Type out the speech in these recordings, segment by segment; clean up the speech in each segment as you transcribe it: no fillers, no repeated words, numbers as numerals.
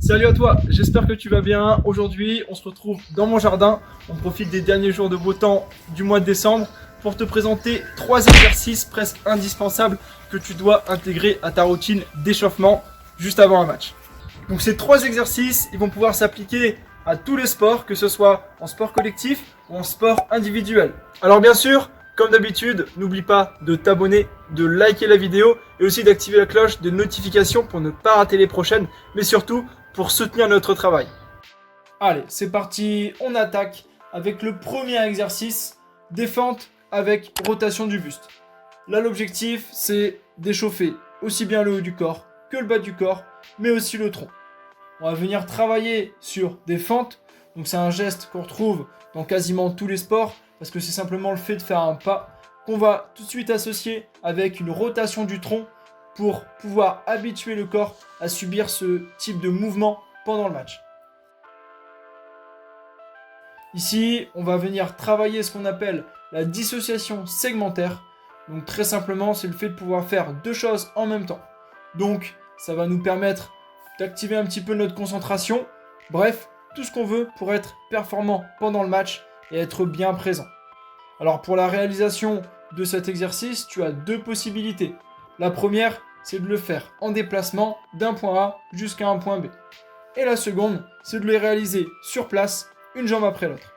Salut à toi, j'espère que tu vas bien. Aujourd'hui, on se retrouve dans mon jardin. On profite des derniers jours de beau temps du mois de décembre pour te présenter 3 exercices presque indispensables que tu dois intégrer à ta routine d'échauffement juste avant un match. Donc ces 3 exercices, ils vont pouvoir s'appliquer à tous les sports, que ce soit en sport collectif ou en sport individuel. Alors bien sûr, comme d'habitude, n'oublie pas de t'abonner, de liker la vidéo et aussi d'activer la cloche de notification pour ne pas rater les prochaines, mais surtout pour soutenir notre travail. Allez, c'est parti, on attaque avec le premier exercice, défente avec rotation du buste. Là, l'objectif, c'est d'échauffer aussi bien le haut du corps que le bas du corps, mais aussi le tronc. On va venir travailler sur des fentes, donc c'est un geste qu'on retrouve dans quasiment tous les sports, parce que c'est simplement le fait de faire un pas qu'on va tout de suite associer avec une rotation du tronc pour pouvoir habituer le corps à subir ce type de mouvement pendant le match. Ici, on va venir travailler ce qu'on appelle la dissociation segmentaire. Donc très simplement, c'est le fait de pouvoir faire 2 choses en même temps. Donc ça va nous permettre d'activer un petit peu notre concentration. Bref, tout ce qu'on veut pour être performant pendant le match et être bien présent. Alors pour la réalisation de cet exercice, tu as 2 possibilités. La première, c'est de le faire en déplacement d'un point A jusqu'à un point B. Et la seconde, c'est de le réaliser sur place, une jambe après l'autre.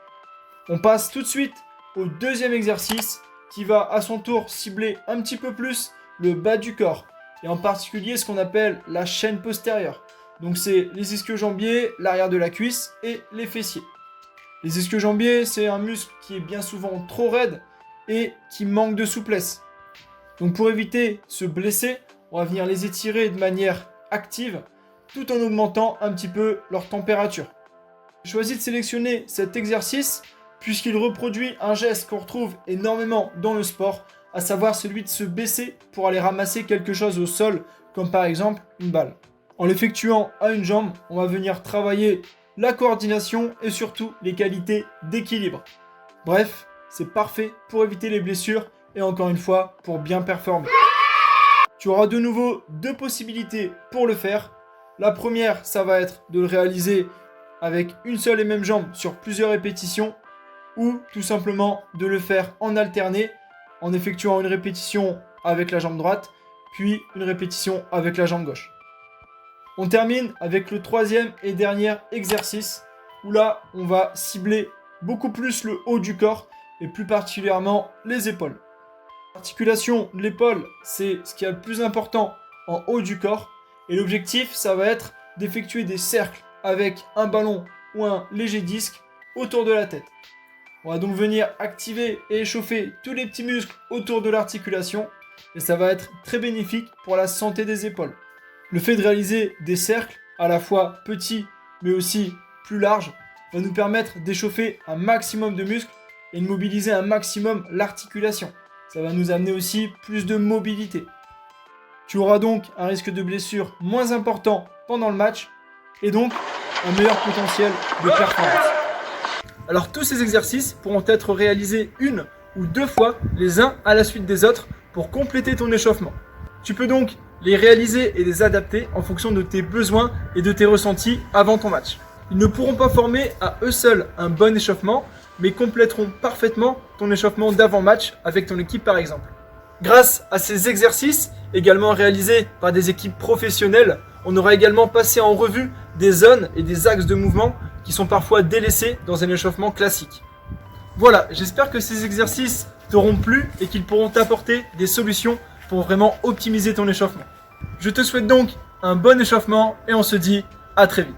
On passe tout de suite au deuxième exercice qui va à son tour cibler un petit peu plus le bas du corps. Et en particulier ce qu'on appelle la chaîne postérieure. Donc c'est les ischio-jambiers, l'arrière de la cuisse et les fessiers. Les ischio-jambiers, c'est un muscle qui est bien souvent trop raide et qui manque de souplesse. Donc pour éviter de se blesser, on va venir les étirer de manière active tout en augmentant un petit peu leur température. J'ai choisi de sélectionner cet exercice puisqu'il reproduit un geste qu'on retrouve énormément dans le sport, à savoir celui de se baisser pour aller ramasser quelque chose au sol, comme par exemple une balle. En l'effectuant à une jambe, on va venir travailler la coordination et surtout les qualités d'équilibre. Bref, c'est parfait pour éviter les blessures et encore une fois pour bien performer. Tu auras de nouveau 2 possibilités pour le faire. La première, ça va être de le réaliser avec une seule et même jambe sur plusieurs répétitions ou tout simplement de le faire en alterné en effectuant une répétition avec la jambe droite puis une répétition avec la jambe gauche. On termine avec le 3e et dernier exercice où là, on va cibler beaucoup plus le haut du corps et plus particulièrement les épaules. L'articulation de l'épaule, c'est ce qui est le plus important en haut du corps et l'objectif, ça va être d'effectuer des cercles avec un ballon ou un léger disque autour de la tête. On va donc venir activer et échauffer tous les petits muscles autour de l'articulation et ça va être très bénéfique pour la santé des épaules. Le fait de réaliser des cercles à la fois petits mais aussi plus larges va nous permettre d'échauffer un maximum de muscles et de mobiliser un maximum l'articulation. Ça va nous amener aussi plus de mobilité. Tu auras donc un risque de blessure moins important pendant le match et donc un meilleur potentiel de performance. Alors tous ces exercices pourront être réalisés 1 ou 2 fois les uns à la suite des autres pour compléter ton échauffement. Tu peux donc les réaliser et les adapter en fonction de tes besoins et de tes ressentis avant ton match. Ils ne pourront pas former à eux seuls un bon échauffement, mais compléteront parfaitement ton échauffement d'avant-match avec ton équipe par exemple. Grâce à ces exercices, également réalisés par des équipes professionnelles, on aura également passé en revue des zones et des axes de mouvement qui sont parfois délaissés dans un échauffement classique. Voilà, j'espère que ces exercices t'auront plu et qu'ils pourront t'apporter des solutions pour vraiment optimiser ton échauffement. Je te souhaite donc un bon échauffement et on se dit à très vite.